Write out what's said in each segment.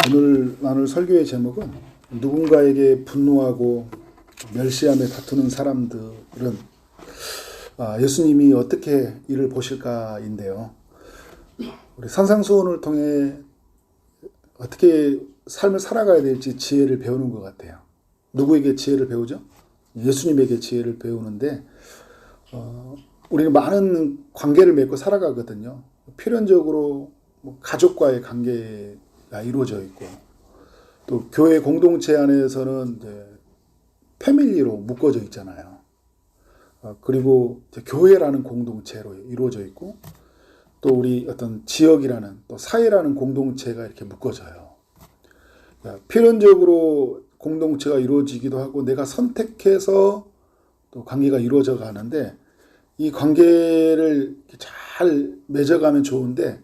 오늘 나눌 설교의 제목은 누군가에게 분노하고 멸시하며 다투는 사람들은 예수님이 어떻게 이를 보실까인데요. 우리 산상수훈을 통해 어떻게 삶을 살아가야 될지 지혜를 배우는 것 같아요. 누구에게 지혜를 배우죠? 예수님에게 지혜를 배우는데 우리는 많은 관계를 맺고 살아가거든요. 필연적으로 가족과의 관계가 이루어져 있고 또 교회 공동체 안에서는 이제 패밀리로 묶어져 있잖아요. 그리고 이제 교회라는 공동체로 이루어져 있고 또 우리 어떤 지역이라는 또 사회라는 공동체가 이렇게 묶어져요. 필연적으로 공동체가 이루어지기도 하고 내가 선택해서 또 관계가 이루어져 가는데 이 관계를 잘 맺어가면 좋은데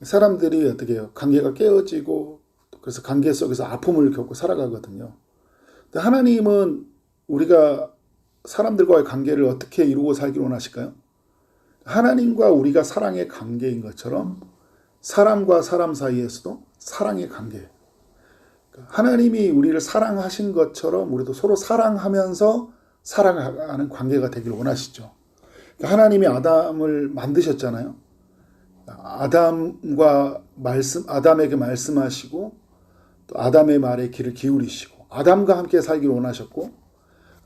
사람들이 어떻게 해요? 관계가 깨어지고 그래서 관계 속에서 아픔을 겪고 살아가거든요. 근데 하나님은 우리가 사람들과의 관계를 어떻게 이루고 살기를 원하실까요? 하나님과 우리가 사랑의 관계인 것처럼 사람과 사람 사이에서도 사랑의 관계. 하나님이 우리를 사랑하신 것처럼 우리도 서로 사랑하면서 살아가는 관계가 되기를 원하시죠. 하나님이 아담을 만드셨잖아요. 아담에게 말씀하시고 또 아담의 말에 귀를 기울이시고 아담과 함께 살기를 원하셨고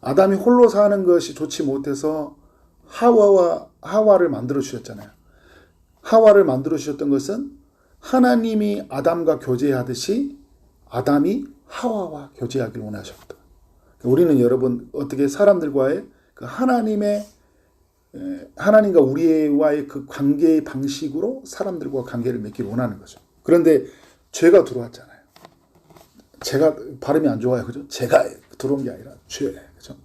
아담이 홀로 사는 것이 좋지 못해서 하와를 만들어 주셨잖아요. 하와를 만들어 주셨던 것은 하나님이 아담과 교제하듯이 아담이 하와와 교제하기를 원하셨다. 우리는 여러분 어떻게 사람들과의 그 하나님과 우리와의 그 관계의 방식으로 사람들과 관계를 맺기를 원하는 거죠. 그런데 죄가 들어왔잖아요. 제가 발음이 안 좋아요. 그죠? 제가 들어온 게 아니라 죄. 그죠?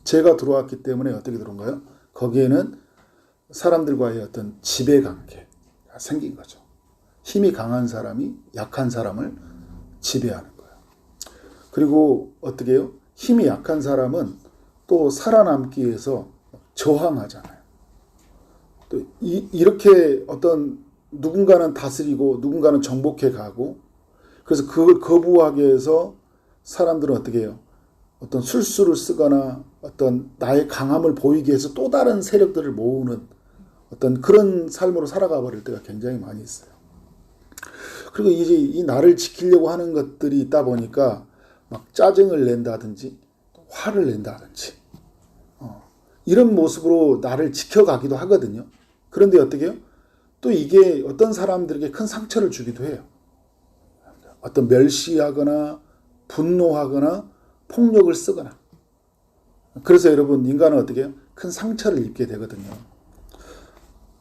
죄가 들어왔기 때문에 어떻게 들어온 거예요? 거기에는 사람들과의 어떤 지배 관계가 생긴 거죠. 힘이 강한 사람이 약한 사람을 지배하는 거예요. 그리고 어떻게 해요? 힘이 약한 사람은 또 살아남기 위해서 저항하잖아요. 또 이렇게 어떤 누군가는 다스리고 누군가는 정복해 가고 그래서 그걸 거부하기 위해서 사람들은 어떻게 해요? 어떤 술수를 쓰거나 어떤 나의 강함을 보이기 위해서 또 다른 세력들을 모으는 어떤 그런 삶으로 살아가 버릴 때가 굉장히 많이 있어요. 그리고 이제 이 나를 지키려고 하는 것들이 있다 보니까 막 짜증을 낸다든지 화를 낸다든지 이런 모습으로 나를 지켜가기도 하거든요. 그런데 어떻게 해요? 또 이게 어떤 사람들에게 큰 상처를 주기도 해요. 어떤 멸시하거나 분노하거나 폭력을 쓰거나. 그래서 여러분 인간은 어떻게 해요? 큰 상처를 입게 되거든요.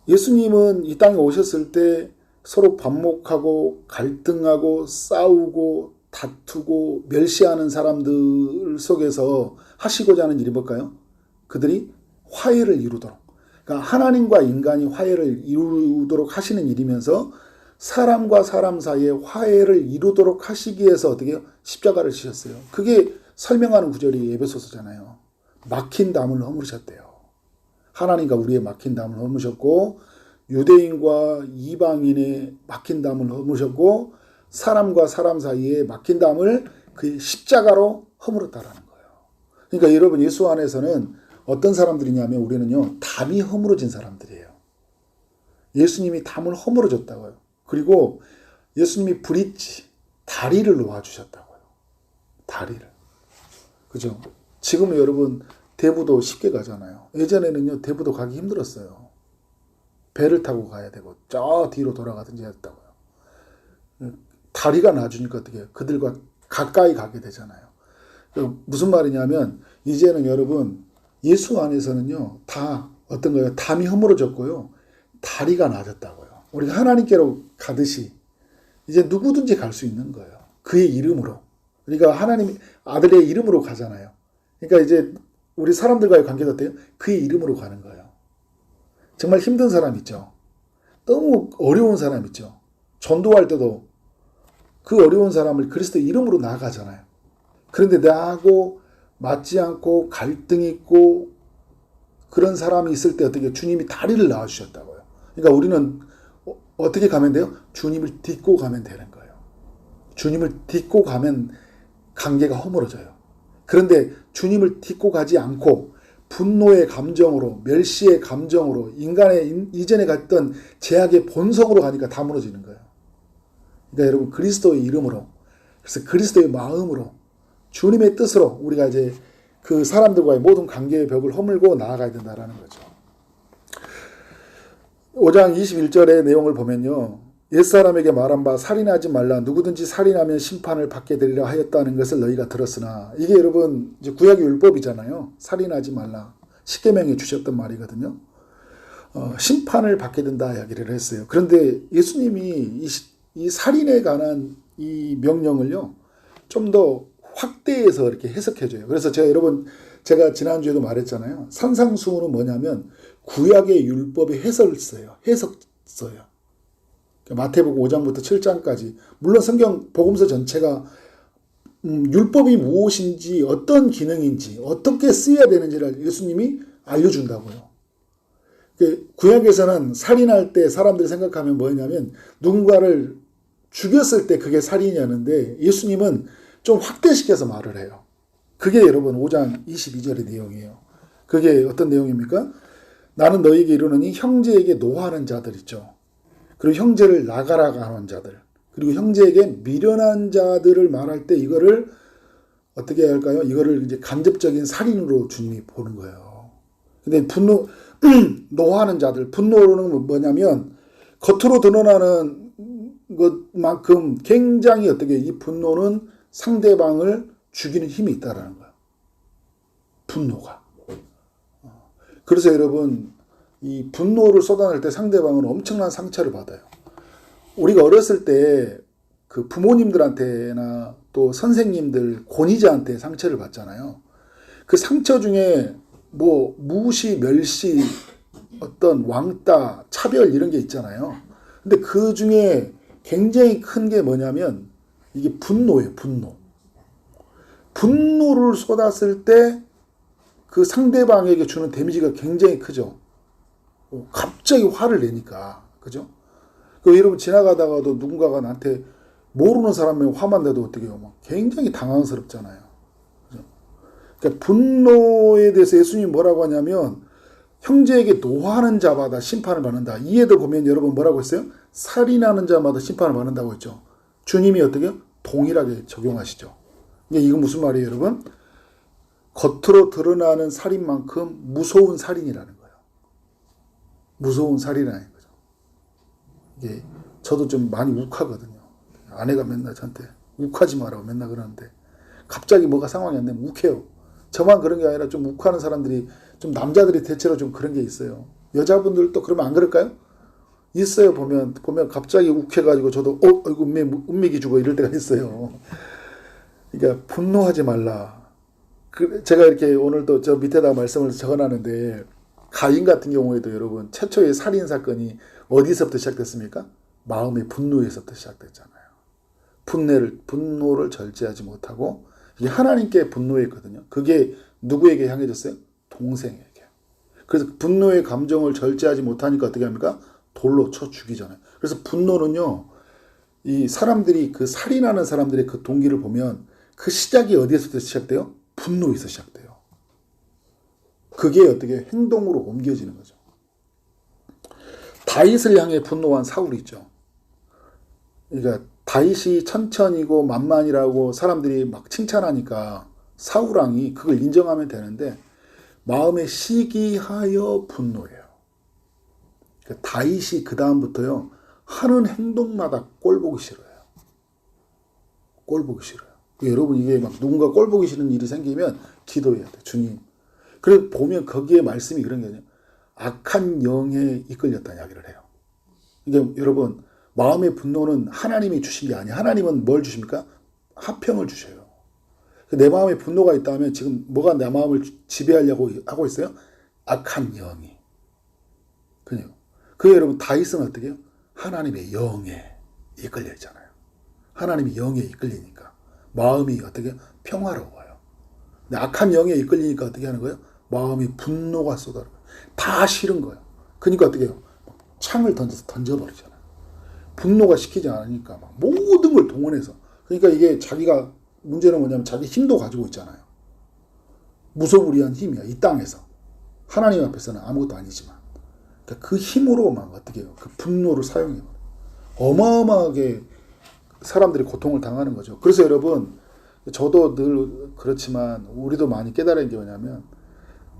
예수님은 이 땅에 오셨을 때 서로 반목하고 갈등하고 싸우고 다투고 멸시하는 사람들 속에서 하시고자 하는 일이 뭘까요? 그들이 화해를 이루도록. 그러니까 하나님과 인간이 화해를 이루도록 하시는 일이면서 사람과 사람 사이에 화해를 이루도록 하시기 위해서 어떻게 해요? 십자가를 지셨어요. 그게 설명하는 구절이 에베소서잖아요. 막힌 담을 허물으셨대요. 하나님과 우리의 막힌 담을 허무셨고 유대인과 이방인의 막힌 담을 허무셨고 사람과 사람 사이에 막힌 담을 그 십자가로 허물었다라는 거예요. 그러니까 여러분 예수 안에서는 어떤 사람들이냐면 우리는요 담이 허물어진 사람들이에요. 예수님이 담을 허물어줬다고요. 그리고 예수님이 브릿지 다리를 놓아주셨다고요. 다리를. 그죠? 지금 여러분 대부도 쉽게 가잖아요. 예전에는요 대부도 가기 힘들었어요. 배를 타고 가야 되고 저 뒤로 돌아가든지 했다고요. 다리가 나주니까 어떻게 해요? 그들과 가까이 가게 되잖아요. 무슨 말이냐면 이제는 여러분 예수 안에서는요 다 어떤 거예요? 담이 허물어졌고요. 다리가 낮았다고요. 우리가 하나님께로 가듯이 이제 누구든지 갈 수 있는 거예요. 그의 이름으로. 그러니까 하나님 아들의 이름으로 가잖아요. 그러니까 이제 우리 사람들과의 관계도 어때요? 그의 이름으로 가는 거예요. 정말 힘든 사람 있죠. 너무 어려운 사람 있죠. 전도할 때도 그 어려운 사람을 그리스도 이름으로 나아가잖아요. 그런데 나하고 맞지 않고 갈등이 있고 그런 사람이 있을 때 어떻게 주님이 다리를 나와주셨다고요. 그러니까 우리는 어떻게 가면 돼요? 주님을 딛고 가면 되는 거예요. 주님을 딛고 가면 관계가 허물어져요. 그런데 주님을 딛고 가지 않고 분노의 감정으로, 멸시의 감정으로, 인간의 이전에 갔던 죄악의 본성으로 가니까 다 무너지는 거예요. 그러니까 여러분, 그리스도의 이름으로, 그래서 그리스도의 마음으로, 주님의 뜻으로 우리가 이제 그 사람들과의 모든 관계의 벽을 허물고 나아가야 된다는 거죠. 5장 21절의 내용을 보면요, 옛사람에게 말한 바 살인하지 말라, 누구든지 살인하면 심판을 받게 되리라 하였다는 것을 너희가 들었으나, 이게 여러분 이제 구약의 율법이잖아요. 살인하지 말라, 십계명에 주셨던 말이거든요. 심판을 받게 된다 이야기를 했어요. 그런데 예수님이 이 살인에 관한 이 명령을요, 좀 더 확대해서 이렇게 해석해줘요. 그래서 제가 지난주에도 말했잖아요. 산상수훈은 뭐냐면 구약의 율법의 해석서예요. 마태복음 5장부터 7장까지, 물론 성경 복음서 전체가 율법이 무엇인지, 어떤 기능인지, 어떻게 쓰여야 되는지를 예수님이 알려준다고요. 구약에서는 살인할 때 사람들이 생각하면 뭐냐면 누군가를 죽였을 때 그게 살인이었는데, 예수님은 좀 확대시켜서 말을 해요. 그게 여러분 5장 22절의 내용이에요. 그게 어떤 내용입니까? 나는 너희에게 이르노니 형제에게 노하는 자들 있죠. 그리고 형제를 나가라 하는 자들, 그리고 형제에게 미련한 자들을 말할 때 이거를 어떻게 해야 할까요? 이거를 이제 간접적인 살인으로 주님이 보는 거예요. 근데 노하는 자들, 분노는 뭐냐면 겉으로 드러나는 것만큼 굉장히 이 분노는 상대방을 죽이는 힘이 있다라는 거예요. 분노가. 그래서 여러분, 이 분노를 쏟아낼 때 상대방은 엄청난 상처를 받아요. 우리가 어렸을 때 그 부모님들한테나 또 선생님들, 권위자한테 상처를 받잖아요. 그 상처 중에 뭐 무시, 멸시, 어떤 왕따, 차별 이런 게 있잖아요. 근데 그 중에 굉장히 큰 게 뭐냐면 이게 분노예요. 분노를 쏟았을 때 그 상대방에게 주는 데미지가 굉장히 크죠. 갑자기 화를 내니까. 그죠? 여러분 지나가다가도 누군가가 나한테 모르는 사람이 화만 내도 어떻게 해요? 굉장히 당황스럽잖아요. 그죠? 그러니까 분노에 대해서 예수님이 뭐라고 하냐면 형제에게 노하는 자마다 심판을 받는다. 이에도 보면 여러분 뭐라고 했어요? 살인하는 자마다 심판을 받는다고 했죠. 주님이 어떻게 동일하게 적용하시죠. 이건 무슨 말이에요, 여러분? 겉으로 드러나는 살인만큼 무서운 살인이라는 거예요. 무서운 살인이라는 거죠. 이게 저도 좀 많이 욱하거든요. 아내가 맨날 저한테 욱하지 마라고 맨날 그러는데 갑자기 뭐가 상황이 안 되면 욱해요. 저만 그런 게 아니라 좀 욱하는 사람들이, 좀 남자들이 대체로 좀 그런 게 있어요. 여자분들도 그러면 안 그럴까요? 있어요. 보면 갑자기 욱해가지고 저도 이거 운맥이 죽어 이럴 때가 있어요. 그러니까 분노하지 말라. 제가 이렇게 오늘도 저 밑에다 말씀을 적어놨는데, 가인 같은 경우에도 여러분 최초의 살인 사건이 어디서부터 시작됐습니까? 마음의 분노에서부터 시작됐잖아요. 분노를 절제하지 못하고, 이게 하나님께 분노했거든요. 그게 누구에게 향해졌어요? 동생에게. 그래서 분노의 감정을 절제하지 못하니까 어떻게 합니까? 돌로 쳐 죽이잖아요. 그래서 분노는요, 이 사람들이 그 살인하는 사람들의 그 동기를 보면 그 시작이 어디에서부터 시작돼요? 분노에서 시작돼요. 그게 어떻게 행동으로 옮겨지는 거죠. 다윗을 향해 분노한 사울이 있죠. 그러니까 다윗이 천천히고 만만이라고 사람들이 막 칭찬하니까 사울왕이 그걸 인정하면 되는데 마음에 시기하여 분노해요. 그러니까 다윗이 그 다음부터요, 하는 행동마다 꼴 보기 싫어요. 꼴 보기 싫어요. 여러분, 이게 막 누군가 꼴 보기 싫은 일이 생기면 기도해야 돼. 주님. 그래서 보면 거기에 말씀이 그런 게 아니에요. 악한 영에 이끌렸다는 이야기를 해요. 이게 여러분, 마음의 분노는 하나님이 주신 게 아니에요. 하나님은 뭘 주십니까? 화평을 주셔요. 내 마음에 분노가 있다면 지금 뭐가 내 마음을 지배하려고 하고 있어요? 악한 영이. 그래요. 그 여러분, 다윗은 어떻게 해요? 하나님의 영에 이끌려 있잖아요. 하나님의 영에 이끌리니까 마음이 어떻게 평화로워요. 근데 악한 영에 이끌리니까 어떻게 하는 거예요? 마음이 분노가 쏟아져요. 다 싫은 거예요. 그러니까 어떻게 해요? 창을 던져서 던져버리잖아요. 분노가 시키지 않으니까 막 모든 걸 동원해서 그러니까 이게 자기가 문제는 뭐냐면 자기 힘도 가지고 있잖아요. 무소불위한 힘이야. 이 땅에서. 하나님 앞에서는 아무것도 아니지만. 그러니까 그 힘으로 막 어떻게 해요. 그 분노를 사용해요. 어마어마하게 사람들이 고통을 당하는 거죠. 그래서 여러분, 저도 늘 그렇지만 우리도 많이 깨달은 게 뭐냐면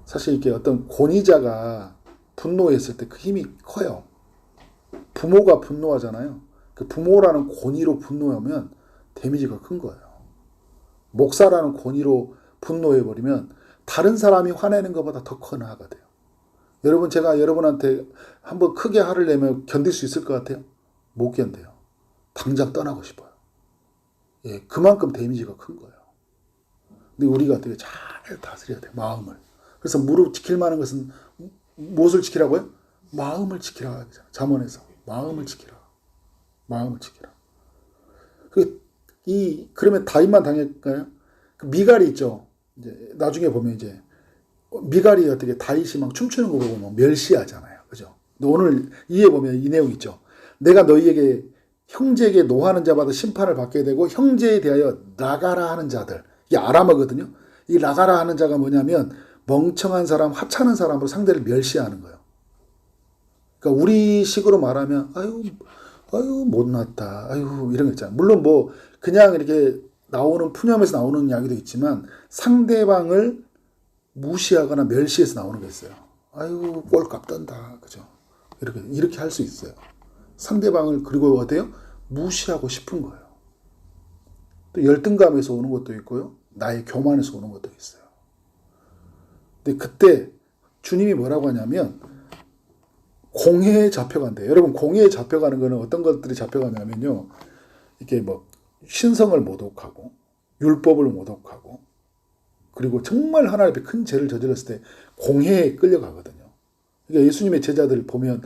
사실 이렇게 어떤 권위자가 분노했을 때 그 힘이 커요. 부모가 분노하잖아요. 그 부모라는 권위로 분노하면 데미지가 큰 거예요. 목사라는 권위로 분노해버리면 다른 사람이 화내는 것보다 더 큰 화가 돼요. 여러분, 제가 여러분한테 한번 크게 화를 내면 견딜 수 있을 것 같아요? 못 견뎌요. 당장 떠나고 싶어요. 예, 그만큼 데미지가 큰 거예요. 근데 우리가 어떻게 잘 다스려야 돼요. 마음을. 그래서 무릎 지킬 만한 것은 무엇을 지키라고요? 마음을 지키라. 잠언에서 마음을 지키라. 마음을 지키라. 그러면 다윗만 당할까요? 그 미갈이 있죠. 이제 나중에 보면 이제 미갈이 어떻게 다윗이 막 춤추는 거 보고 막 멸시하잖아요. 그죠? 오늘 이에 보면 이 내용 있죠. 내가 너희에게 형제에게 노하는 자마다 심판을 받게 되고 형제에 대하여 나가라 하는 자들. 이게 아람어거든요. 이 나가라 하는 자가 뭐냐면 멍청한 사람, 하찮은 사람으로 상대를 멸시하는 거예요. 그러니까 우리 식으로 말하면 아유 못났다. 아유 이런 거 있잖아요. 물론 뭐 그냥 이렇게 나오는 푸념에서 나오는 이야기도 있지만 상대방을 무시하거나 멸시해서 나오는 게 있어요. 아유 꼴값 떤다. 그죠? 이렇게 할 수 있어요. 상대방을 그리고 어때요? 무시하고 싶은 거예요. 또 열등감에서 오는 것도 있고요. 나의 교만에서 오는 것도 있어요. 근데 그때 주님이 뭐라고 하냐면 공회에 잡혀간대요. 여러분 공회에 잡혀가는 거는 어떤 것들이 잡혀가냐면요. 이렇게 뭐 신성을 모독하고 율법을 모독하고 그리고 정말 하나님 앞에 큰 죄를 저질렀을 때 공회에 끌려가거든요. 그러니까 예수님의 제자들 보면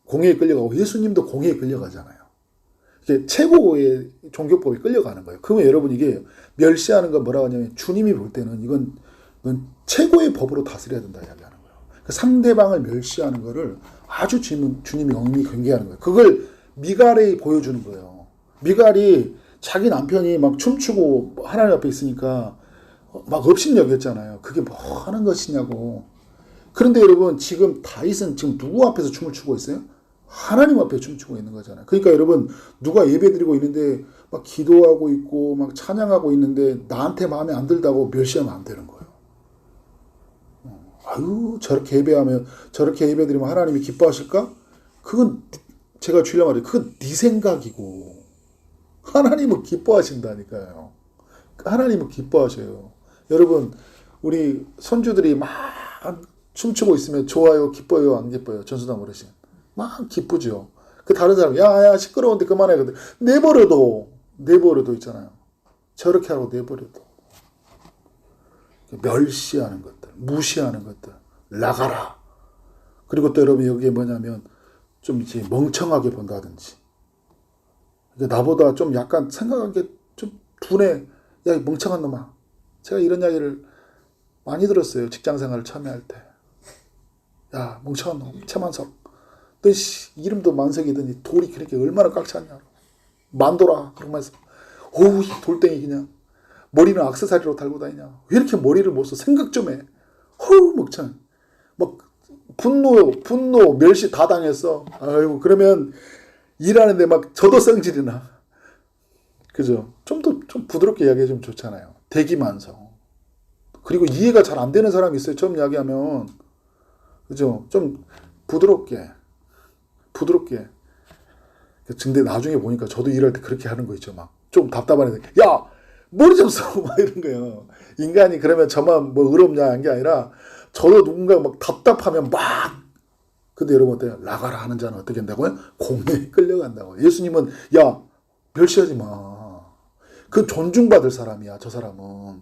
공회에 끌려가고 예수님도 공회에 끌려가잖아요. 이게 최고의 종교법에 끌려가는 거예요. 그러면 여러분 이게 멸시하는 건 뭐라고 하냐면 주님이 볼 때는 이건 최고의 법으로 다스려야 된다 이야기하는 거예요. 그 상대방을 멸시하는 거를 아주 주님이 엄히 경계하는 거예요. 그걸 미갈이 보여주는 거예요. 미갈이 자기 남편이 막 춤추고 하나님 앞에 있으니까 막 업신여겼잖아요. 그게 뭐 하는 것이냐고. 그런데 여러분 지금 다윗은 지금 누구 앞에서 춤을 추고 있어요? 하나님 앞에 춤추고 있는 거잖아요. 그러니까 여러분 누가 예배드리고 있는데 막 기도하고 있고 막 찬양하고 있는데 나한테 마음에 안 들다고 멸시하면 안 되는 거예요. 아유 저렇게 예배하면 저렇게 예배드리면 하나님이 기뻐하실까? 그건 제가 주일날 말해요. 그건 네 생각이고 하나님은 기뻐하신다니까요. 하나님은 기뻐하셔요. 여러분 우리 손주들이 막 춤추고 있으면 좋아요, 기뻐요, 안 기뻐요? 전수당 어르신 막 기쁘죠. 그 다른 사람 야야 시끄러운데 그만해. 근데 내버려도 있잖아요. 저렇게 하고 내버려도 멸시하는 것들, 무시하는 것들 나가라. 그리고 또 여러분 여기에 뭐냐면 좀 이제 멍청하게 본다든지 나보다 좀 약간 생각한 게 좀 둔해. 야, 이 멍청한 놈아. 제가 이런 이야기를 많이 들었어요. 직장생활을 처음에 할 때. 야, 멍청한 놈, 최만석. 너 이름도 만석이더니 돌이 그렇게 얼마나 꽉 찼냐. 만돌아. 그러면서 어우, 이 돌덩이 그냥. 머리는 액세서리로 달고 다니냐. 왜 이렇게 머리를 못 써? 생각 좀 해. 어우, 멍청. 막 분노, 멸시 다 당했어. 아이고, 그러면 일하는데 막 저도 성질이나. 그죠? 좀 부드럽게 이야기해주면 좋잖아요. 대기만성. 그리고 이해가 잘 안 되는 사람이 있어요. 처음 이야기하면. 그죠? 좀 부드럽게. 근데 나중에 보니까 저도 일할 때 그렇게 하는 거 있죠. 막 좀 답답하네. 야! 머리 좀 써! 막 이런 거예요. 인간이 그러면 저만 뭐 의롭냐 한 게 아니라 저도 누군가 막 답답하면 막 근데 여러분 어때요? 나가라 하는 자는 어떻게 한다고요? 공회에 끌려간다고. 예수님은 야 멸시하지 마. 그 존중받을 사람이야. 저 사람은.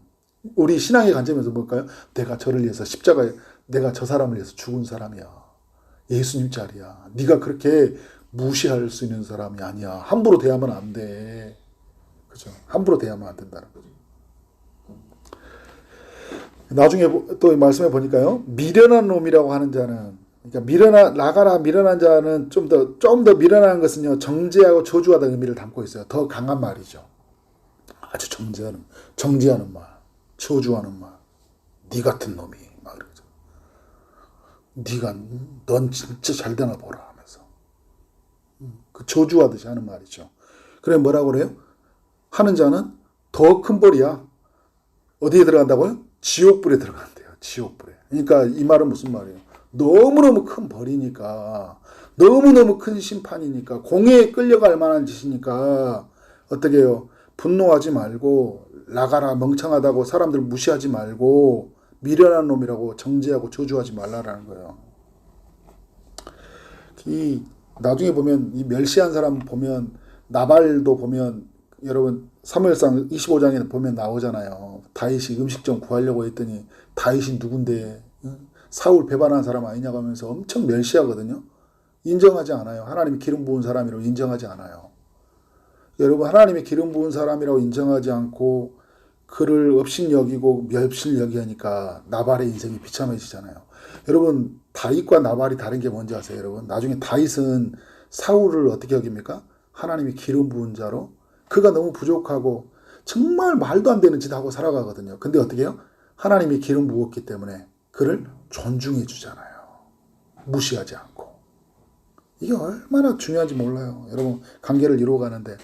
우리 신앙의 관점에서 볼까요? 내가 저를 위해서 십자가에 내가 저 사람을 위해서 죽은 사람이야. 예수님 자리야. 네가 그렇게 무시할 수 있는 사람이 아니야. 함부로 대하면 안 돼. 그죠? 함부로 대하면 안 된다는 거죠. 나중에 또 말씀해 보니까요. 미련한 놈이라고 하는 자는 그러니까 나가라 미련한 자는 좀 더 미련한 것은요. 정죄하고 저주하다 의미를 담고 있어요. 더 강한 말이죠. 아주 정죄하는 말, 저주하는 말. 네 같은 놈이 막 그러죠. 넌 진짜 잘 되나 보라 하면서 그 저주하듯이 하는 말이죠. 그래 뭐라고 그래요? 하는 자는 더 큰 벌이야. 어디에 들어간다고요? 지옥불에 들어간대요. 지옥불에. 그러니까 이 말은 무슨 말이에요? 너무너무 큰 벌이니까, 너무너무 큰 심판이니까, 공회에 끌려갈 만한 짓이니까 어떻게 해요? 분노하지 말고 나가라, 멍청하다고 사람들 무시하지 말고 미련한 놈이라고 정죄하고 저주하지 말라라는 거예요. 이 나중에 보면 이 멸시한 사람 보면 나발도 보면 여러분 사무엘상 25장에 보면 나오잖아요. 다윗이 음식 좀 구하려고 했더니 다윗이 누군데 사울 배반한 사람 아니냐고 하면서 엄청 멸시하거든요. 인정하지 않아요. 하나님이 기름 부은 사람이라고 인정하지 않아요. 여러분 하나님이 기름 부은 사람이라고 인정하지 않고 그를 업신여기고 멸실여기하니까 나발의 인생이 비참해지잖아요. 여러분 다윗과 나발이 다른 게 뭔지 아세요? 여러분 나중에 다윗은 사울을 어떻게 여깁니까? 하나님이 기름 부은 자로 그가 너무 부족하고 정말 말도 안 되는 짓 하고 살아가거든요. 근데 어떻게 해요? 하나님이 기름 부었기 때문에 그를 존중해 주잖아요. 무시하지 않고. 이게 얼마나 중요한지 몰라요. 여러분 관계를 이루어가는데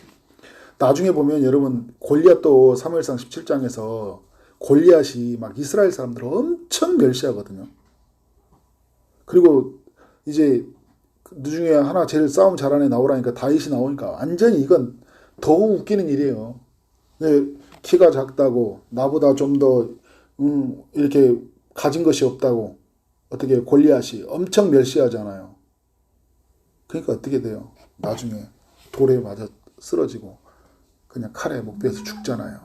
나중에 보면 여러분 골리앗도 사무엘상 17장에서 골리앗이 막 이스라엘 사람들을 엄청 멸시하거든요. 그리고 이제 그 중에 하나 제일 싸움 잘하는 애 나오라니까 다윗이 나오니까 완전히 이건 더 웃기는 일이에요. 키가 작다고 나보다 좀 더 이렇게 가진 것이 없다고 어떻게 골리앗이 엄청 멸시하잖아요. 그러니까 어떻게 돼요? 나중에 돌에 맞아 쓰러지고 그냥 칼에 목베어서 죽잖아요.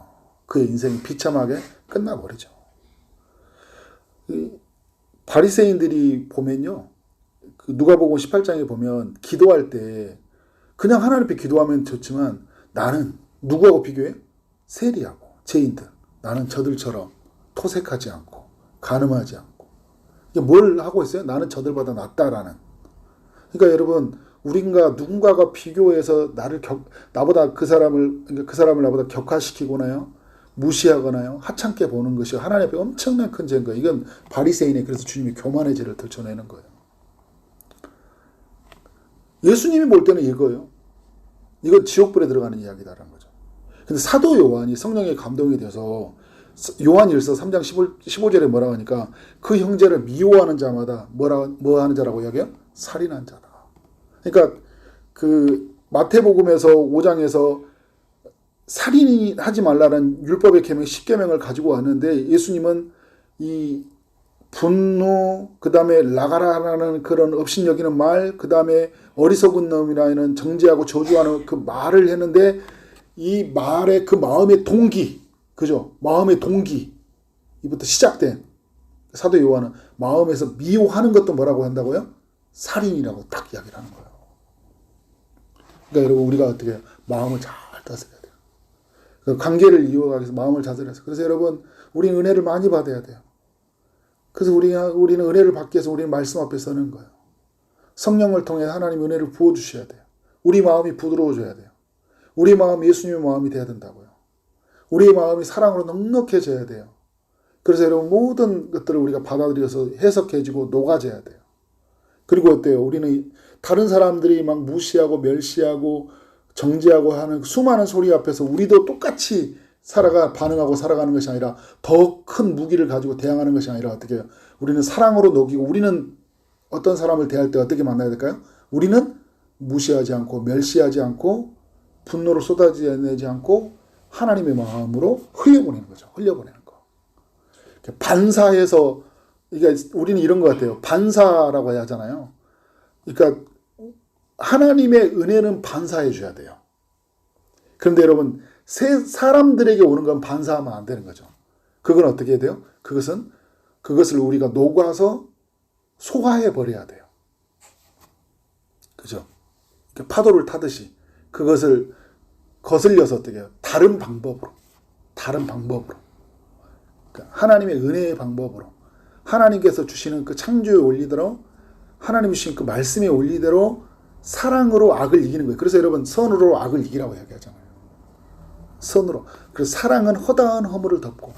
그의 인생이 비참하게 끝나버리죠. 바리새인들이 보면요. 그 누가복음 18장에 보면 기도할 때 그냥 하나님 앞에 기도하면 좋지만 나는 누구하고 비교해? 세리하고 죄인들. 나는 저들처럼 토색하지 않고 간음하지 않고. 이게 뭘 하고 있어요? 나는 저들보다 낫다라는. 그러니까 여러분 우리가 누군가가 비교해서 나보다 그 사람을 나보다 격화시키거나요, 무시하거나요, 하찮게 보는 것이 하나님 앞에 엄청난 큰 죄인 거예요. 이건 바리새인의 그래서 주님이 교만의 죄를 들춰내는 거예요. 예수님이 볼 때는 이거예요. 이거 지옥불에 들어가는 이야기다라는 거죠. 근데 사도 요한이 성령의 감동이 돼서 요한일서 3장 15절에 뭐라고 하니까 그 형제를 미워하는 자마다 뭐 하는 자라고 이야기해요? 살인한 자다. 그러니까 그 마태복음에서 5장에서 살인이 하지 말라는 율법의 계명 10계명을 가지고 왔는데 예수님은 이 분노, 그 다음에 나가라라는 그런 업신여기는 말, 그 다음에 어리석은 놈이라는 정죄하고 저주하는 그 말을 했는데 이 말의 그 마음의 동기, 그죠? 마음의 동기, 이부터 시작된 사도 요한은 마음에서 미워하는 것도 뭐라고 한다고요? 살인이라고 딱 이야기를 하는 거예요. 그러니까 여러분 우리가 어떻게 해요? 마음을 잘 다스려야 돼요. 그 관계를 이어가기 위해서 마음을 다스려서. 그래서 여러분 우리는 은혜를 많이 받아야 돼요. 그래서 우리는 은혜를 받기 위해서 우리는 말씀 앞에 서는 거예요. 성령을 통해 하나님 은혜를 부어주셔야 돼요. 우리 마음이 부드러워져야 돼요. 우리 마음이 예수님의 마음이 돼야 된다고요. 우리의 마음이 사랑으로 넉넉해져야 돼요. 그래서 여러분 모든 것들을 우리가 받아들여서 해석해지고 녹아져야 돼요. 그리고 어때요? 우리는 다른 사람들이 막 무시하고 멸시하고 정죄하고 하는 수많은 소리 앞에서 우리도 똑같이 반응하고 살아가는 것이 아니라 더 큰 무기를 가지고 대항하는 것이 아니라 어떻게 해요? 우리는 사랑으로 녹이고 우리는 어떤 사람을 대할 때 어떻게 만나야 될까요? 우리는 무시하지 않고 멸시하지 않고 분노를 쏟아내지 않고 하나님의 마음으로 흘려보내는 거죠. 흘려보내는 거. 반사해서 그러니까 우리는 이런 것 같아요. 반사라고 해야 하잖아요. 그러니까 하나님의 은혜는 반사해 줘야 돼요. 그런데 여러분 사람들에게 오는 건 반사하면 안 되는 거죠. 그건 어떻게 해야 돼요? 그것을 우리가 녹아서 소화해 버려야 돼요. 그죠? 파도를 타듯이 그것을 거슬려서 어떻게 해요? 다른 방법으로 그러니까 하나님의 은혜의 방법으로 하나님께서 주시는 그 창조의 원리대로 하나님이 주신 그 말씀의 원리대로 사랑으로 악을 이기는 거예요. 그래서 여러분 선으로 악을 이기라고 이야기하잖아요. 선으로. 그래서 사랑은 허다한 허물을 덮고,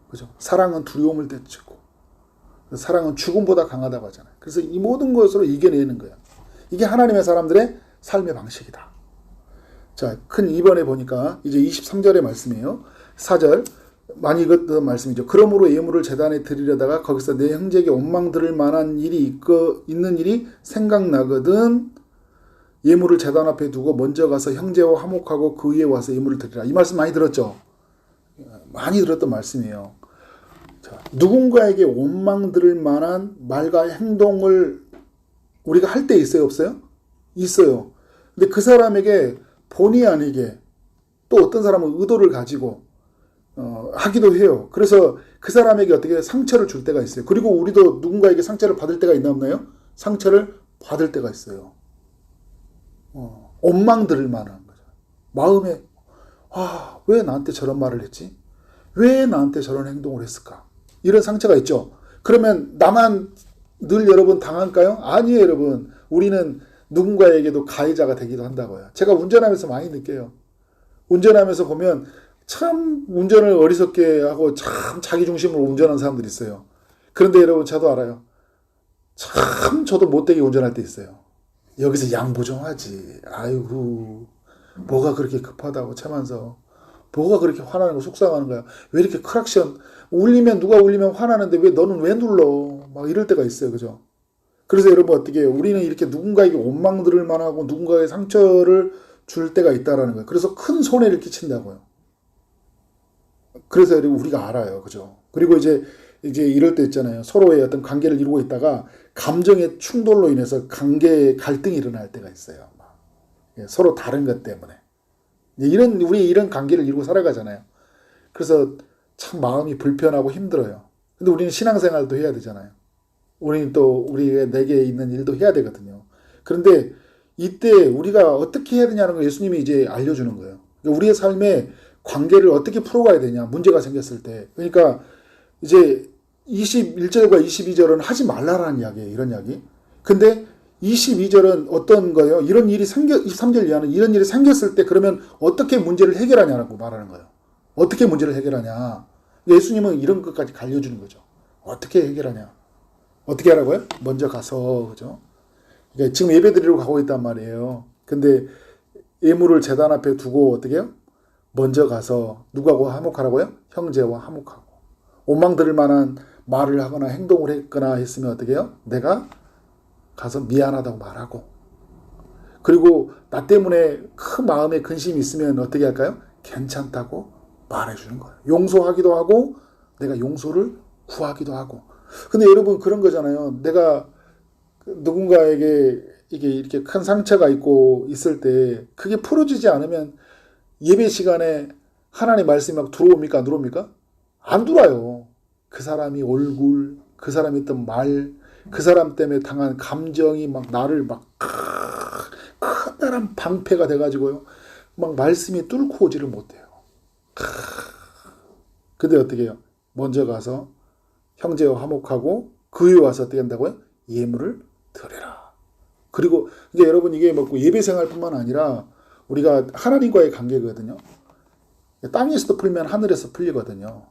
그죠? 사랑은 두려움을 되찾고, 사랑은 죽음보다 강하다고 하잖아요. 그래서 이 모든 것으로 이겨내는 거예요. 이게 하나님의 사람들의 삶의 방식이다. 자, 큰 2번에 보니까 이제 23절의 말씀이에요. 4절. 많이 읽었던 말씀이죠. 그러므로 예물을 제단에 드리려다가 거기서 내 형제에게 원망 들을 만한 일이 있는 일이 생각나거든 예물을 제단 앞에 두고 먼저 가서 형제와 화목하고 그 위에 와서 예물을 드리라. 이 말씀 많이 들었죠? 많이 들었던 말씀이에요. 자, 누군가에게 원망 들을 만한 말과 행동을 우리가 할 때 있어요? 없어요? 있어요. 근데 그 사람에게 본의 아니게 또 어떤 사람은 의도를 가지고 하기도 해요. 그래서 그 사람에게 어떻게 상처를 줄 때가 있어요. 그리고 우리도 누군가에게 상처를 받을 때가 있나 없나요? 상처를 받을 때가 있어요. 원망 들을 만한 거죠. 마음에 왜 나한테 저런 말을 했지? 왜 나한테 저런 행동을 했을까? 이런 상처가 있죠. 그러면 나만 늘 여러분 당할까요? 아니에요, 여러분. 우리는 누군가에게도 가해자가 되기도 한다고요. 제가 운전하면서 많이 느껴요. 운전하면서 보면 참 운전을 어리석게 하고 참 자기중심으로 운전하는 사람들이 있어요. 그런데 여러분 저도 알아요. 참 저도 못되게 운전할 때 있어요. 여기서 양보 좀 하지. 아이고 뭐가 그렇게 급하다고 차면서 뭐가 그렇게 화나는 거 속상하는 거야. 왜 이렇게 크락션 울리면 누가 울리면 화나는데 왜 너는 왜 눌러. 막 이럴 때가 있어요. 그죠? 그래서 여러분 어떻게 해요? 우리는 이렇게 누군가에게 원망 들을 만하고 누군가의 상처를 줄 때가 있다라는 거예요. 그래서 큰 손해를 끼친다고요. 그래서 여러분 우리가 알아요. 그죠? 그리고 이제 이럴 때 있잖아요. 서로의 어떤 관계를 이루고 있다가 감정의 충돌로 인해서 관계의 갈등이 일어날 때가 있어요. 서로 다른 것 때문에. 우리 이런 관계를 이루고 살아가잖아요. 그래서 참 마음이 불편하고 힘들어요. 근데 우리는 신앙생활도 해야 되잖아요. 우리는 또 내게 있는 일도 해야 되거든요. 그런데 이때 우리가 어떻게 해야 되냐는 걸 예수님이 이제 알려주는 거예요. 그러니까 우리의 삶에 관계를 어떻게 풀어가야 되냐, 문제가 생겼을 때. 그러니까 이제 21절과 22절은 하지 말라라는 이야기예요. 이런 이야기. 근데 22절은 어떤 거예요? 23절 이하는 이런 일이 생겼을 때 그러면 어떻게 문제를 해결하냐라고 말하는 거예요. 어떻게 문제를 해결하냐. 예수님은 이런 것까지 알려주는 거죠. 어떻게 해결하냐. 어떻게 하라고요? 먼저 가서, 그죠? 그러니까 지금 예배 드리러 가고 있단 말이에요. 근데 예물을 제단 앞에 두고 어떻게 해요? 먼저 가서 누구하고 화목하라고요? 형제와 화목하고. 원망 들을 만한 말을 하거나 행동을 했거나 했으면 어떻게 해요? 내가 가서 미안하다고 말하고. 그리고 나 때문에 큰 마음에 근심이 있으면 어떻게 할까요? 괜찮다고 말해주는 거예요. 용서하기도 하고 내가 용서를 구하기도 하고. 근데 여러분 그런 거잖아요. 내가 누군가에게 이렇게 큰 상처가 있고 있을 때 그게 풀어지지 않으면 예배 시간에 하나님 말씀이 막 들어옵니까? 안 들어옵니까? 안 들어와요. 그 사람이 얼굴, 그 사람이 했던 말, 그 사람 때문에 당한 감정이 막 나를 막 커다란 방패가 돼가지고요. 막 말씀이 뚫고 오지를 못해요. 근데 어떻게 해요? 먼저 가서 형제와 화목하고 그 위에 와서 어떻게 한다고요? 예물을 드려라. 그리고 이제 여러분 이게 뭐 예배 생활뿐만 아니라 우리가 하나님과의 관계거든요. 땅에서도 풀면 하늘에서 풀리거든요.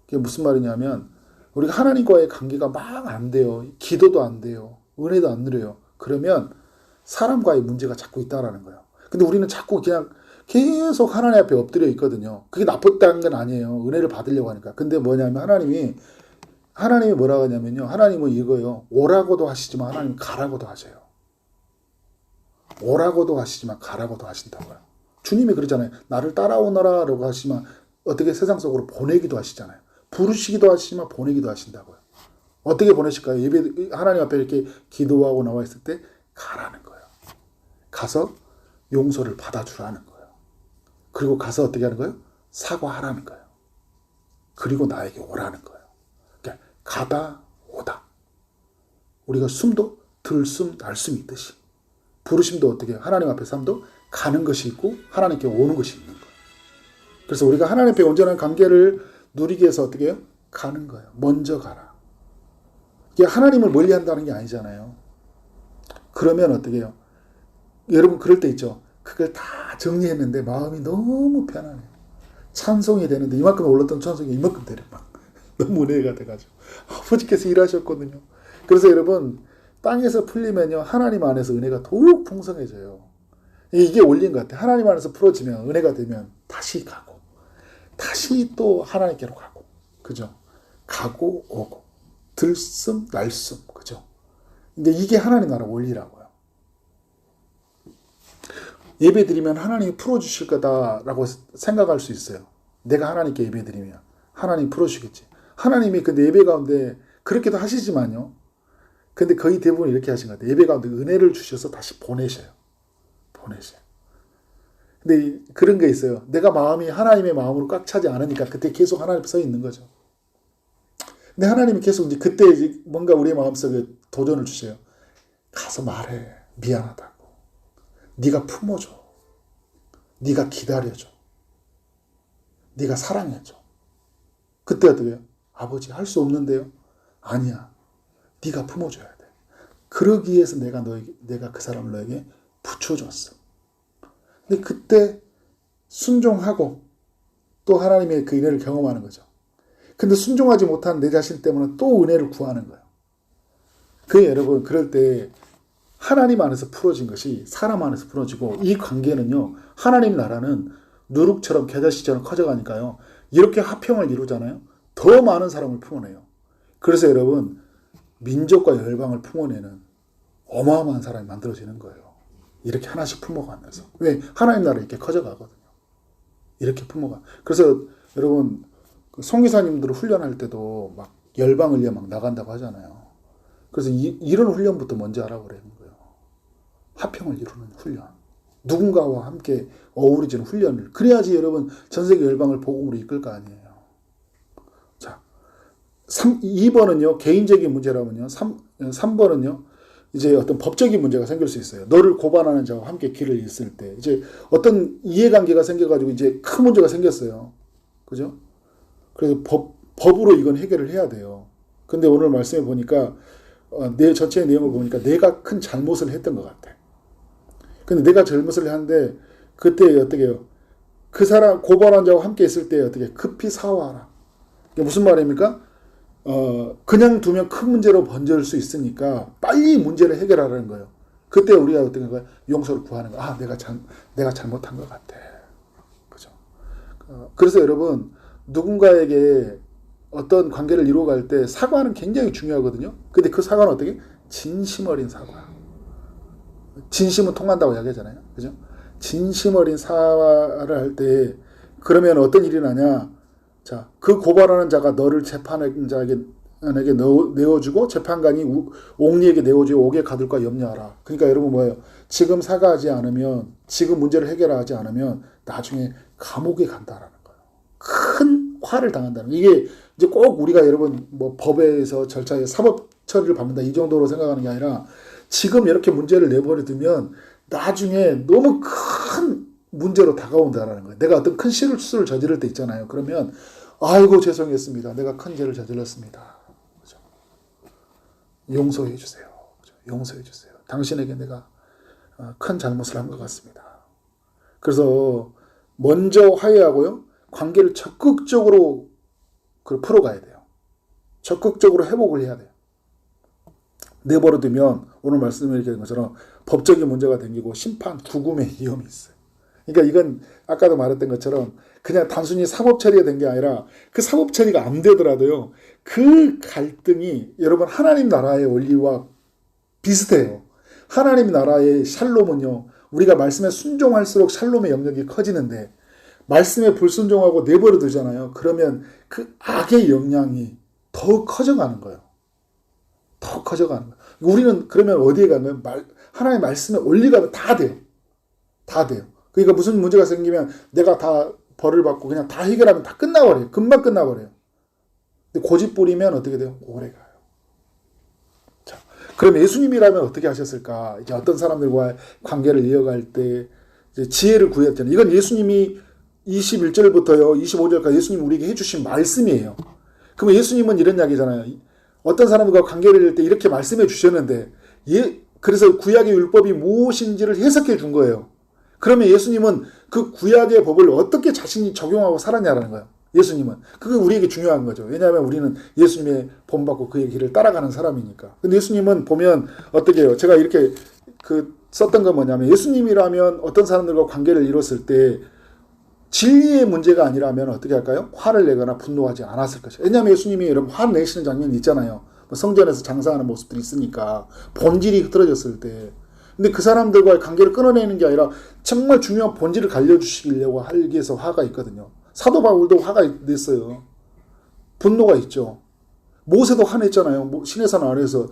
그게 무슨 말이냐면 우리가 하나님과의 관계가 막 안 돼요. 기도도 안 돼요. 은혜도 안 누려요. 그러면 사람과의 문제가 자꾸 있다라는 거예요. 근데 우리는 자꾸 그냥 계속 하나님 앞에 엎드려 있거든요. 그게 나쁘다는 건 아니에요. 은혜를 받으려고 하니까. 근데 뭐냐면 하나님이 뭐라고 하냐면요. 하나님은 이거예요. 오라고도 하시지만 하나님 가라고도 하세요. 오라고도 하시지만 가라고도 하신다고요. 주님이 그러잖아요. 나를 따라오너라 라고 하시면 어떻게 세상 속으로 보내기도 하시잖아요. 부르시기도 하시지만 보내기도 하신다고요. 어떻게 보내실까요? 예배 하나님 앞에 이렇게 기도하고 나와 있을 때 가라는 거예요. 가서 용서를 받아주라는 거예요. 그리고 가서 어떻게 하는 거예요? 사과하라는 거예요. 그리고 나에게 오라는 거예요. 그러니까 가다 오다. 우리가 숨도 들숨 날숨이 있듯이 부르심도 어떻게 해요? 하나님 앞에 삶도 가는 것이 있고 하나님께 오는 것이 있는 거예요. 그래서 우리가 하나님 앞에 온전한 관계를 누리기 위해서 어떻게 해요? 가는 거예요. 먼저 가라. 이게 하나님을 멀리 한다는 게 아니잖아요. 그러면 어떻게 해요? 여러분 그럴 때 있죠. 그걸 다 정리했는데 마음이 너무 편안해요. 찬송이 되는데 이만큼 올랐던 찬송이 이만큼 되려 막 너무 은혜가 돼가지고 아버지께서 일하셨거든요. 그래서 여러분 땅에서 풀리면요 하나님 안에서 은혜가 더욱 풍성해져요. 이게 올린 것 같아요. 하나님 안에서 풀어지면 은혜가 되면 다시 가고 다시 또 하나님께로 가고 그죠? 가고 오고 들숨 날숨 그죠? 근데 이게 하나님 나라 원리라고요. 예배 드리면 하나님이 풀어주실 거다라고 생각할 수 있어요. 내가 하나님께 예배 드리면 하나님 풀어주시겠지. 하나님이 근데 예배 가운데 그렇게도 하시지만요. 근데 거의 대부분 이렇게 하신 것 같아요. 예배 가운데 은혜를 주셔서 다시 보내셔요. 근데 그런 게 있어요. 내가 마음이 하나님의 마음으로 꽉 차지 않으니까 그때 계속 하나님 서 있는 거죠. 근데 하나님이 계속 이제 그때 이제 뭔가 우리의 마음속에 도전을 주세요. 가서 말해. 미안하다고. 네가 품어줘. 네가 기다려줘. 네가 사랑해줘. 그때 어떻게 해요? 아버지 할 수 없는데요? 아니야. 네가 품어줘야 돼. 그러기 위해서 내가 그 사람을 너에게 붙여줬어. 근데 그때 순종하고 또 하나님의 그 은혜를 경험하는 거죠. 근데 순종하지 못한 내 자신 때문에 또 은혜를 구하는 거예요. 그 여러분 그럴 때 하나님 안에서 풀어진 것이 사람 안에서 풀어지고 이 관계는요. 하나님 나라는 누룩처럼 겨자씨처럼 커져가니까요. 이렇게 화평을 이루잖아요. 더 많은 사람을 품어내요. 그래서 여러분 민족과 열방을 품어내는 어마어마한 사람이 만들어지는 거예요. 이렇게 하나씩 품어가면서. 왜? 하나님 나라 이렇게 커져가거든요. 이렇게 품어가. 그래서 여러분 성기사님들 훈련할 때도 막 열방을 위해 막 나간다고 하잖아요. 그래서 이런 훈련부터 먼저 하라고 그러는 거예요. 화평을 이루는 훈련. 누군가와 함께 어우러지는 훈련을. 그래야지 여러분 전세계 열방을 복음으로 이끌 거 아니에요. 자, 2번은요. 개인적인 문제라면요. 3번은요. 이제 어떤 법적인 문제가 생길 수 있어요. 너를 고발하는 자와 함께 길을 잃을 때 이제 어떤 이해관계가 생겨가지고 이제 큰 문제가 생겼어요. 그죠? 그래서 법으로 이건 해결을 해야 돼요. 근데 오늘 말씀해 보니까 내 전체의 내용을 보니까 내가 큰 잘못을 했던 것 같아. 근데 내가 잘못을 하는데 그때 어떻게 해요? 그 사람 고발한 자와 함께 있을 때 어떻게 급히 사과하라. 이게 무슨 말입니까? 그냥 두면 큰 문제로 번질 수 있으니까 빨리 문제를 해결하라는 거예요. 그때 우리가 어떤 거예요? 용서를 구하는 거예요. 아, 내가 잘못한 것 같아. 그죠? 그래서 여러분, 누군가에게 어떤 관계를 이루어갈 때 사과는 굉장히 중요하거든요. 근데 그 사과는 어떻게? 진심 어린 사과. 진심은 통한다고 이야기하잖아요. 그죠? 진심 어린 사과를 할 때, 그러면 어떤 일이 나냐? 자, 그 고발하는 자가 너를 재판하는 자에게 내어주고 재판관이 옥리에게 내어주고 옥에 가둘까 염려하라. 그러니까 여러분 뭐예요? 지금 사과하지 않으면, 지금 문제를 해결하지 않으면 나중에 감옥에 간다라는 거예요. 큰 화를 당한다는 거예요. 이게 이제 꼭 우리가 여러분 뭐 법에서 절차에 사법 처리를 받는다 이 정도로 생각하는 게 아니라 지금 이렇게 문제를 내버려 두면 나중에 너무 큰 문제로 다가온다라는 거예요. 내가 어떤 큰 실수를 저지를 때 있잖아요. 그러면 아이고 죄송했습니다. 내가 큰 죄를 저질렀습니다. 그죠? 용서해 주세요. 그죠? 용서해 주세요. 당신에게 내가 큰 잘못을 한 것 같습니다. 그래서 먼저 화해하고요. 관계를 적극적으로 풀어가야 돼요. 적극적으로 회복을 해야 돼요. 내버려 두면 오늘 말씀드린 것처럼 법적인 문제가 생기고 심판, 구금의 위험이 있어요. 그러니까 이건 아까도 말했던 것처럼 그냥 단순히 사법 처리가 된 게 아니라 그 사법 처리가 안 되더라도요. 그 갈등이 여러분 하나님 나라의 원리와 비슷해요. 하나님 나라의 샬롬은요. 우리가 말씀에 순종할수록 샬롬의 영역이 커지는데 말씀에 불순종하고 내버려 두잖아요. 그러면 그 악의 영향이 더 커져가는 거예요. 더 커져가는 거예요. 우리는 그러면 어디에 가면 하나님의 말씀에 올리가면 다 돼요. 다 돼요. 그러니까 무슨 문제가 생기면 내가 다 벌을 받고 그냥 다 해결하면 다 끝나버려요. 금방 끝나버려요. 근데 고집 부리면 어떻게 돼요? 오래 가요. 자, 그럼 예수님이라면 어떻게 하셨을까? 이제 어떤 사람들과 관계를 이어갈 때 이제 지혜를 구했잖아요. 이건 예수님이 21절부터요, 25절까지 예수님이 우리에게 해주신 말씀이에요. 그러면 예수님은 이런 이야기잖아요. 어떤 사람들과 관계를 이을 때 이렇게 말씀해 주셨는데, 그래서 구약의 율법이 무엇인지를 해석해 준 거예요. 그러면 예수님은 그 구약의 법을 어떻게 자신이 적용하고 살았냐라는 거예요. 예수님은. 그게 우리에게 중요한 거죠. 왜냐하면 우리는 예수님의 본받고 그의 길을 따라가는 사람이니까. 근데 예수님은 보면 어떻게 해요? 제가 이렇게 썼던 건 뭐냐면 예수님이라면 어떤 사람들과 관계를 이뤘을 때 진리의 문제가 아니라면 어떻게 할까요? 화를 내거나 분노하지 않았을 것이에요. 왜냐하면 예수님이 여러분 화내시는 장면이 있잖아요. 성전에서 장사하는 모습들이 있으니까 본질이 흐트러졌을 때. 근데 그 사람들과의 관계를 끊어내는 게 아니라 정말 중요한 본질을 갈려주시려고 하기 위해서 화가 있거든요. 사도 바울도 화가 냈어요. 분노가 있죠. 모세도 화냈잖아요. 시내산 아래에서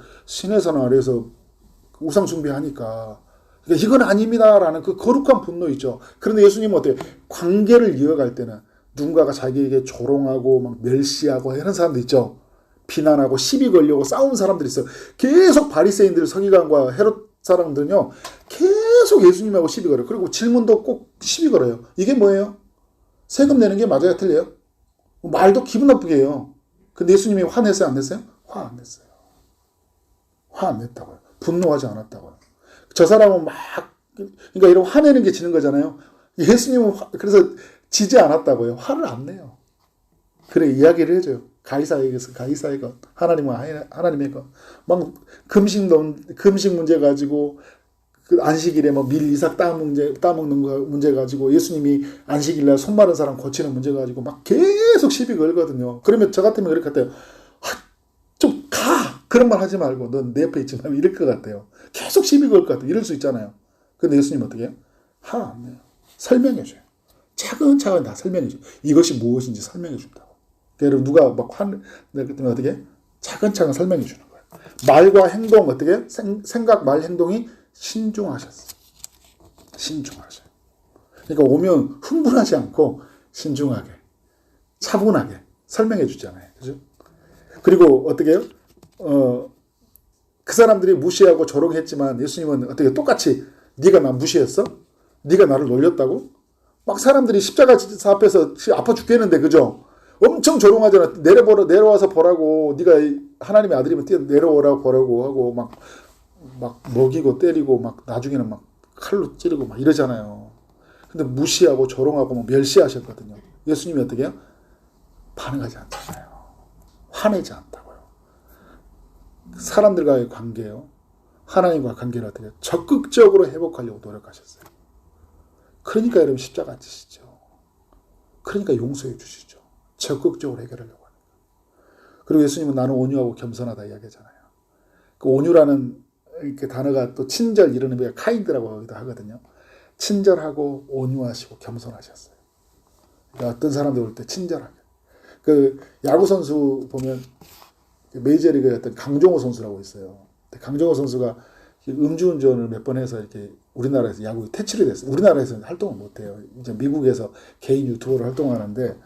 우상 숭배하니까. 그러니까 이건 아닙니다라는 그 거룩한 분노 있죠. 그런데 예수님은 어때요? 관계를 이어갈 때는 누군가가 자기에게 조롱하고 막 멸시하고 이런 사람들 있죠. 비난하고 시비 걸려고 싸우는 사람들이 있어요. 계속 바리새인들, 서기관과 헤롯 사람들은요. 계속 예수님하고 시비 걸어요. 그리고 질문도 꼭 시비 걸어요. 이게 뭐예요? 세금 내는 게 맞아요? 틀려요? 말도 기분 나쁘게 해요. 근데 예수님이 화냈어요? 안 냈어요? 화 안 냈어요. 화 안 냈다고요. 분노하지 않았다고요. 저 사람은 막 그러니까 이런 화내는 게 지는 거잖아요. 예수님은 그래서 지지 않았다고요. 화를 안 내요. 그래 이야기를 해줘요. 가이사에게서 가이사의 것, 하나님과 하나님의 것. 막 금식 문제 가지고 그 안식일에 뭐 밀 이삭 따먹는 거 문제 가지고 예수님이 안식일날 손 마른 사람 고치는 문제 가지고 막 계속 시비 걸거든요. 그러면 저 같으면 그럴 것 같아요. 좀 가! 그런 말 하지 말고 넌 내 옆에 있지 말고 이럴 것 같아요. 계속 시비 걸 것 같아요. 이럴 수 있잖아요. 근데 예수님 어떻게 해요? 화 안 내요. 설명해줘요. 차근차근 다 설명해줘요. 이것이 무엇인지 설명해준다고. 여러분 누가 막 화내면 어떻게 해? 차근차근 설명해주는 거예요. 말과 행동 어떻게 해? 생각, 말, 행동이 신중하셨어요. 신중하셔요. 그러니까 오면 흥분하지 않고 신중하게, 차분하게 설명해 주잖아요. 그죠? 그리고 어떻게 해요? 그 사람들이 무시하고 조롱했지만 예수님은 어떻게 똑같이 네가 나 무시했어? 네가 나를 놀렸다고? 막 사람들이 십자가 앞에서 아파 죽겠는데 그죠? 엄청 조롱하잖아. 내려와서 보라고. 네가 하나님의 아들이면 내려오라고 보라고 하고 막 먹이고 때리고 막 나중에는 막 칼로 찌르고 막 이러잖아요. 근데 무시하고 조롱하고 막 멸시하셨거든요. 예수님이 어떻게 해요? 반응하지 않잖아요. 화내지 않다고요. 사람들과의 관계요. 하나님과 관계를 어떻게 해요? 적극적으로 회복하려고 노력하셨어요. 그러니까 여러분 십자가 지시죠. 그러니까 용서해 주시죠. 적극적으로 해결하려고 하는 거예요. 그리고 예수님은 나는 온유하고 겸손하다 이야기하잖아요. 그 온유라는 이렇게 단어가 또 친절 이런 의미가 카인드라고 하기도 하거든요. 친절하고 온유하시고 겸손하셨어요. 그러니까 어떤 사람들 올 때 친절하게. 그 야구 선수 보면 메이저리그의 어떤 강정호 선수라고 있어요. 강정호 선수가 음주운전을 몇 번 해서 이렇게 우리나라에서 야구에 퇴출이 됐어요. 우리나라에서는 활동을 못해요. 이제 미국에서 개인 유튜버로 활동하는데,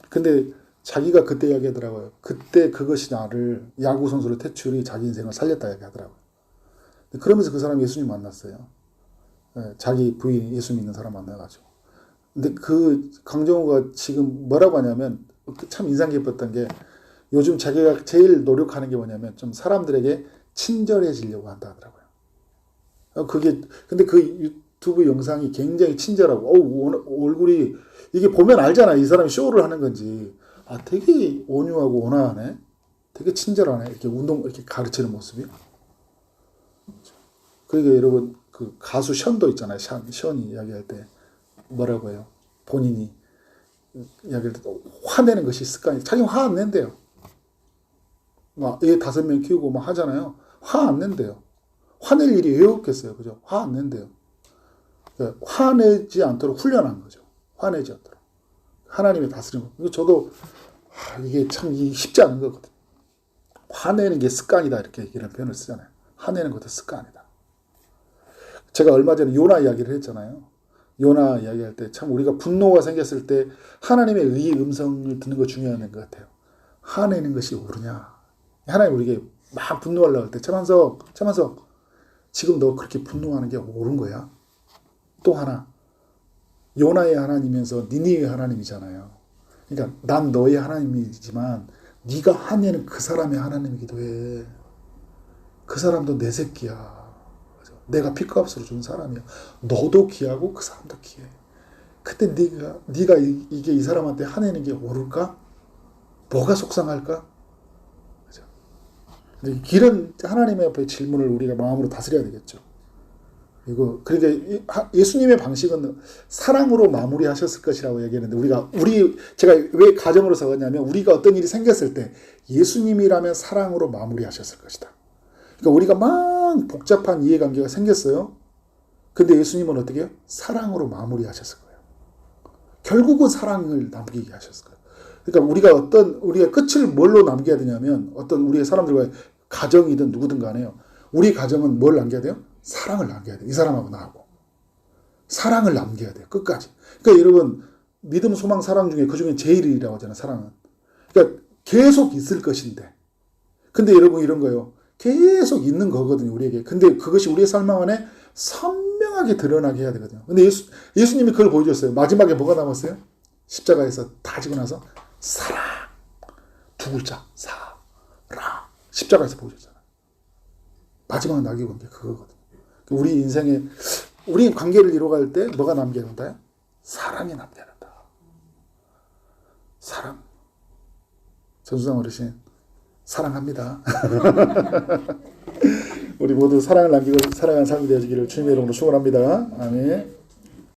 근데 자기가 그때 이야기하더라고요. 그때 그것이 나를 야구 선수로 퇴출이 자기 인생을 살렸다 이야기하더라고요. 그러면서 그 사람이 예수님 만났어요. 자기 부인 예수 믿는 사람 만나가지고. 근데 그 강정호가 지금 뭐라고 하냐면 참 인상 깊었던 게 요즘 자기가 제일 노력하는 게 뭐냐면 좀 사람들에게 친절해지려고 한다 하더라고요. 근데 그 유튜브 영상이 굉장히 친절하고, 얼굴이, 이게 보면 알잖아. 이 사람이 쇼를 하는 건지. 아, 되게 온유하고 온화하네. 되게 친절하네. 이렇게 이렇게 가르치는 모습이. 그러니까 여러분, 그 가수 션도 있잖아요. 션이 이야기할 때. 뭐라고 해요? 본인이 이야기할 때 화내는 것이 습관이, 자기 화 안 낸대요. 막 애 5명 키우고 막 하잖아요. 화 안 낸대요. 화낼 일이 왜 없겠어요. 그죠? 화 안 낸대요. 그러니까 화내지 않도록 훈련한 거죠. 화내지 않도록. 하나님의 다스림. 저도 이게 참 쉽지 않은 거거든요. 화내는 게 습관이다. 이렇게 이런 표현을 쓰잖아요. 화내는 것도 습관이다. 제가 얼마 전에 요나 이야기를 했잖아요. 요나 이야기할 때 참 우리가 분노가 생겼을 때 하나님의 의의 음성을 듣는 거 중요한 것 같아요. 화내는 것이 옳으냐. 하나님 우리에게 막 분노하려고 할 때 차만석 지금 너 그렇게 분노하는 게 옳은 거야? 또 하나 요나의 하나님이면서 니니의 하나님이잖아요. 그러니까 난 너의 하나님이지만 네가 화내는 그 사람의 하나님이기도 해. 그 사람도 내 새끼야. 그죠? 내가 핏값으로 준 사람이야. 너도 귀하고 그 사람도 귀해. 그때 네가 이게 이 사람한테 화내는 게 옳을까? 뭐가 속상할까? 그죠? 이런 하나님의 앞에 질문을 우리가 마음으로 다스려야 되겠죠. 이거 그러니까 예수님의 방식은 사랑으로 마무리하셨을 것이라고 얘기했는데 제가 왜 가정으로 적었냐면 우리가 어떤 일이 생겼을 때 예수님이라면 사랑으로 마무리하셨을 것이다. 그러니까 우리가 막 복잡한 이해관계가 생겼어요. 근데 예수님은 어떻게 해요? 사랑으로 마무리하셨을 거예요. 결국은 사랑을 남기게 하셨을 거예요. 그러니까 우리가 끝을 뭘로 남겨야 되냐면 어떤 우리의 사람들과의 가정이든 누구든 간에요. 우리 가정은 뭘 남겨야 돼요? 사랑을 남겨야 돼요. 이 사람하고 나하고. 사랑을 남겨야 돼요. 끝까지. 그러니까 여러분 믿음, 소망, 사랑 중에 그중에 제일이라고 하잖아요. 사랑은. 그러니까 계속 있을 것인데. 근데 여러분 이런 거예요. 계속 있는 거거든요. 우리에게. 근데 그것이 우리의 삶 안에 선명하게 드러나게 해야 되거든요. 근데 예수님이 그걸 보여줬어요. 마지막에 뭐가 남았어요? 십자가에서 다 지고 나서 사랑. 두 글자. 사랑. 십자가에서 보여줬잖아요. 마지막 낙이 관계 그거거든요. 우리 인생에 우리 관계를 이루어갈 때 뭐가 남겨야 된다? 사랑이 남겨야 된다. 사랑. 전수상 어르신 사랑합니다. 우리 모두 사랑을 남기고 사랑하는 삶이 되어지기를 주님의 이름으로 축원합니다. 아멘.